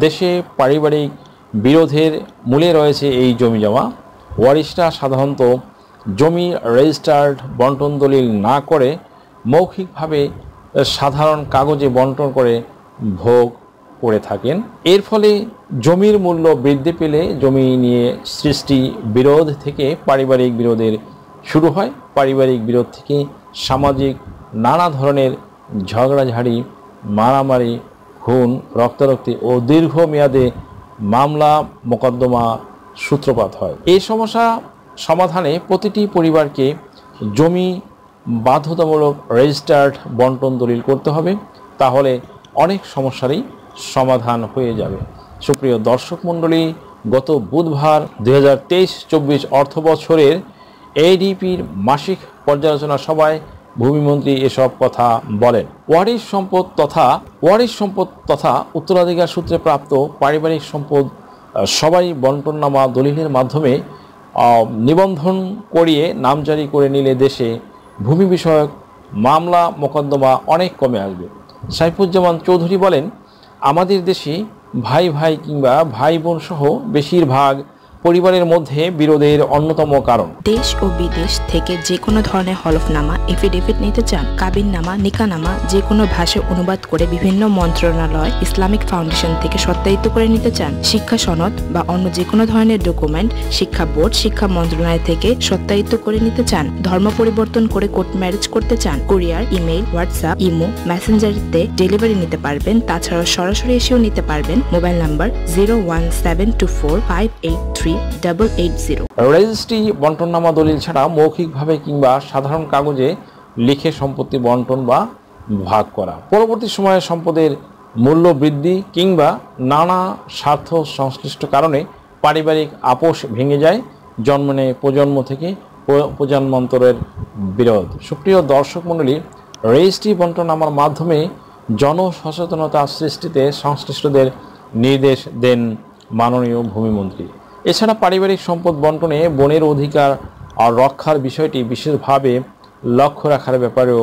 দেশে পারিবারিক বিরোধের মূলে রয়েছে এই জমিজমা। ওয়ারিশরা সাধারণত জমি রেজিস্টার্ড বন্টন দলিল না করে মৌখিকভাবে সাধারণ কাগজে বন্টন করে ভোগ করে থাকেন। এর ফলে জমির মূল্য বৃদ্ধি পেলে জমি নিয়ে সৃষ্টি বিরোধ থেকে পারিবারিক বিরোধের শুরু হয়। পারিবারিক বিরোধ থেকে সামাজিক নানা ধরনের ঝগড়াঝাড়ি, মারামারি, খুন, রক্তারক্তি ও দীর্ঘমেয়াদে মামলা মোকদ্দমা সূত্রপাত হয়। এই সমস্যা সমাধানে প্রতিটি পরিবারকে জমি বাধ্যতামূলক রেজিস্টার্ড বন্টন দলিল করতে হবে, তাহলে অনেক সমস্যারই সমাধান হয়ে যাবে। সুপ্রিয় দর্শক মণ্ডলী, গত বুধবার 2023-24 অর্থ বছরের এডিপির মাসিক পর্যালোচনা সভায় ভূমিমন্ত্রী এসব কথা বলেন। ওয়ারিশ সম্পদ তথা উত্তরাধিকার সূত্রে প্রাপ্ত পারিবারিক সম্পদ সবাই বন্টননামা দলিলের মাধ্যমে নিবন্ধন করিয়ে নামজারি করে নিলে দেশে ভূমি বিষয়ক মামলা মোকদ্দমা অনেক কমে আসবে। সাইফুজ্জামান চৌধুরী বলেন, আমাদের দেশে ভাই ভাই কিংবা ভাই বোন সহ বেশিরভাগ পরিবারের মধ্যে বিরোধের অন্যতম কারণ। দেশ ও বিদেশ থেকে যে কোনো ধরনের হলফনামা, এফিডেভিট নিতে চান, কাবিননামা, নিকানামা যে কোনো ভাষায় অনুবাদ করে বিভিন্ন মন্ত্রণালয়, ইসলামিক ফাউন্ডেশন থেকে সত্যায়িত করে নিতে চান, শিক্ষা সনদ বা অন্য যে কোনো ধরনের ডকুমেন্ট শিক্ষা বোর্ড, শিক্ষা মন্ত্রণালয় থেকে সত্যায়িত করে নিতে চান, ধর্ম পরিবর্তন করে কোর্ট ম্যারেজ করতে চান, কুরিয়ার, ইমেইল, হোয়াটসঅ্যাপ, ইমো, মেসেঞ্জারিতে ডেলিভারি নিতে পারবেন। তাছাড়াও সরাসরি এসেও নিতে পারবেন। Mobile number 01724583880। রেজিস্ট্রি বন্টননামা দলিল ছাড়া মৌখিকভাবে কিংবা সাধারণ কাগজে লিখে সম্পত্তি বন্টন বা ভাগ করা। পরবর্তী সময়ে সম্পদের মূল্য বৃদ্ধি কিংবা নানা স্বার্থ সংশ্লিষ্ট কারণে পারিবারিক আপোষ ভেঙে যায়। জন্ম নেয় প্রজন্ম থেকে প্রজন্মান্তরের বিরোধ। সুপ্রিয় দর্শক মণ্ডলী, রেজিস্ট্রি বন্টননামার মাধ্যমে জনসচেতনতা সৃষ্টিতে সংশ্লিষ্টদের নির্দেশ দেন মাননীয় ভূমিমন্ত্রী। এছাড়া পারিবারিক সম্পদ বন্টনে বনের অধিকার আর রক্ষার বিষয়টি বিশেষভাবে লক্ষ্য রাখার ব্যাপারেও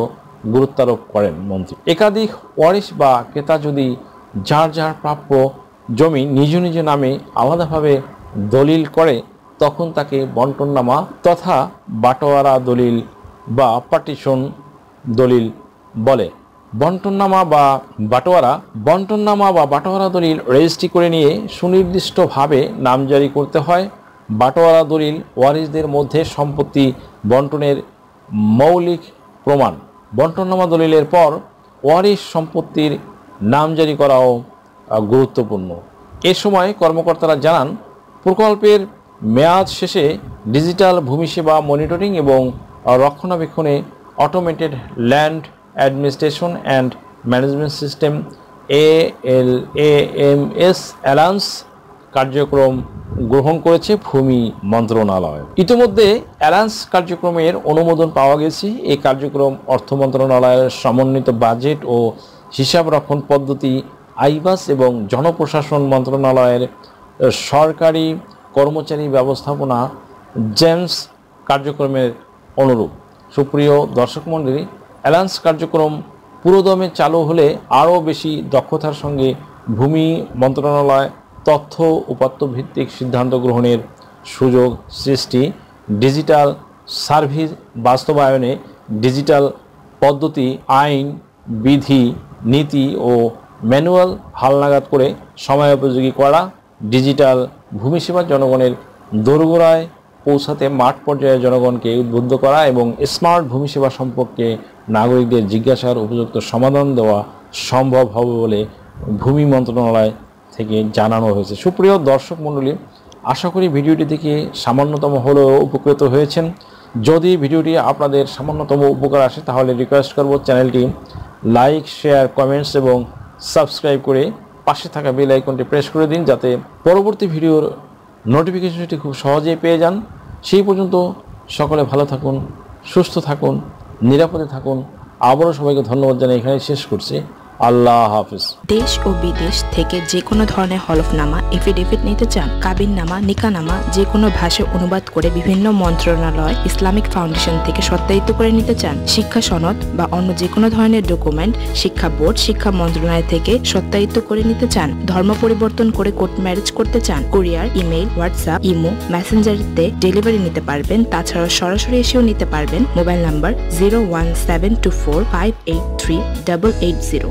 গুরুত্বারোপ করেন মন্ত্রী। একাধিক ওয়ারিশ বা ক্রেতা যদি যার যার প্রাপ্য জমি নিজ নিজ নামে আলাদাভাবে দলিল করে, তখন তাকে বন্টননামা তথা বাটোয়ারা দলিল বা পার্টিশন দলিল বলে। বন্টননামা বা বাটোয়ারা দলিল রেজিস্ট্রি করে নিয়ে সুনির্দিষ্টভাবে নামজারি করতে হয়। বাটোয়ারা দলিল ওয়ারিশদের মধ্যে সম্পত্তি বন্টনের মৌলিক প্রমাণ। বন্টননামা দলিলের পর ওয়ারিশ সম্পত্তির নামজারি করাও গুরুত্বপূর্ণ। এ সময় কর্মকর্তারা জানান, প্রকল্পের মেয়াদ শেষে ডিজিটাল ভূমি সেবা মনিটরিং এবং রক্ষণাবেক্ষণে automated land administration and management system ALAMS alliance কার্যক্রম গ্রহণ করেছে ভূমি মন্ত্রণালয়। ইতিমধ্যে অ্যালায়েন্স কার্যক্রমের অনুমোদন পাওয়া গেছে। এই কার্যক্রম অর্থ মন্ত্রণালয়ের সমন্বিত বাজেট ও হিসাব রক্ষণ পদ্ধতি, আইবাস এবং জনপ্রশাসন মন্ত্রণালয়ের সরকারি কর্মচারী ব্যবস্থাপনা জেমস কার্যক্রমের অনুরূপ। সুপ্রিয় দর্শক মণ্ডলী, অ্যালায়েন্স কার্যক্রম পুরোদমে চালু হলে আরও বেশি দক্ষতার সঙ্গে ভূমি মন্ত্রণালয় তথ্য উপাত্ত ভিত্তিক সিদ্ধান্ত গ্রহণের সুযোগ সৃষ্টি, ডিজিটাল সার্ভিস বাস্তবায়নে ডিজিটাল পদ্ধতি, আইন, বিধি, নীতি ও ম্যানুয়াল হালনাগাদ করে সময়োপযোগী করা, ডিজিটাল ভূমি সেবা জনগণের দোরগোড়ায় পৌঁছাতে মাঠ পর্যায়ে জনগণকে উদ্বুদ্ধ করা এবং স্মার্ট ভূমি সেবা সম্পর্কে নাগরিকদের জিজ্ঞাসার উপযুক্ত সমাধান দেওয়া সম্ভব হবে বলে ভূমি মন্ত্রণালয় থেকে জানানো হয়েছে। সুপ্রিয় দর্শক মণ্ডলী, আশা করি ভিডিওটি থেকে সামান্যতম হলেও উপকৃত হয়েছেন। যদি ভিডিওটি আপনাদের সামান্যতম উপকার আসে, তাহলে রিকোয়েস্ট করব চ্যানেলটি লাইক, শেয়ার, কমেন্টস এবং সাবস্ক্রাইব করে পাশে থাকা বেল আইকনটি প্রেস করে দিন, যাতে পরবর্তী ভিডিওর নোটিফিকেশনটি খুব সহজেই পেয়ে যান। সেই পর্যন্ত সকলে ভালো থাকুন, সুস্থ থাকুন, নিরাপদে থাকুন। আবারও সবাইকে ধন্যবাদ জানিয়ে এখানে শেষ করছি। আল্লাহ হাফিজ। দেশ ও বিদেশ থেকে যে কোনো ধরনের হলফনামা, এফিডেভিট নিতে চান, কাবিননামা, নিকানামা যে কোনো ভাষায় অনুবাদ করে বিভিন্ন মন্ত্রণালয়, ইসলামিক ফাউন্ডেশন থেকে সত্যায়িত করে নিতে চান, শিক্ষা সনদ বা অন্য যে কোনো ধরনের ডকুমেন্ট শিক্ষা বোর্ড, শিক্ষা মন্ত্রণালয় থেকে সত্যায়িত করে নিতে চান, ধর্ম পরিবর্তন করে কোর্ট ম্যারেজ করতে চান, কুরিয়ার, ইমেইল, হোয়াটসঅ্যাপ, ইমো, মেসেঞ্জারিতে ডেলিভারি নিতে পারবেন। তাছাড়াও সরাসরি এসেও নিতে পারবেন। Mobile number 01724583880।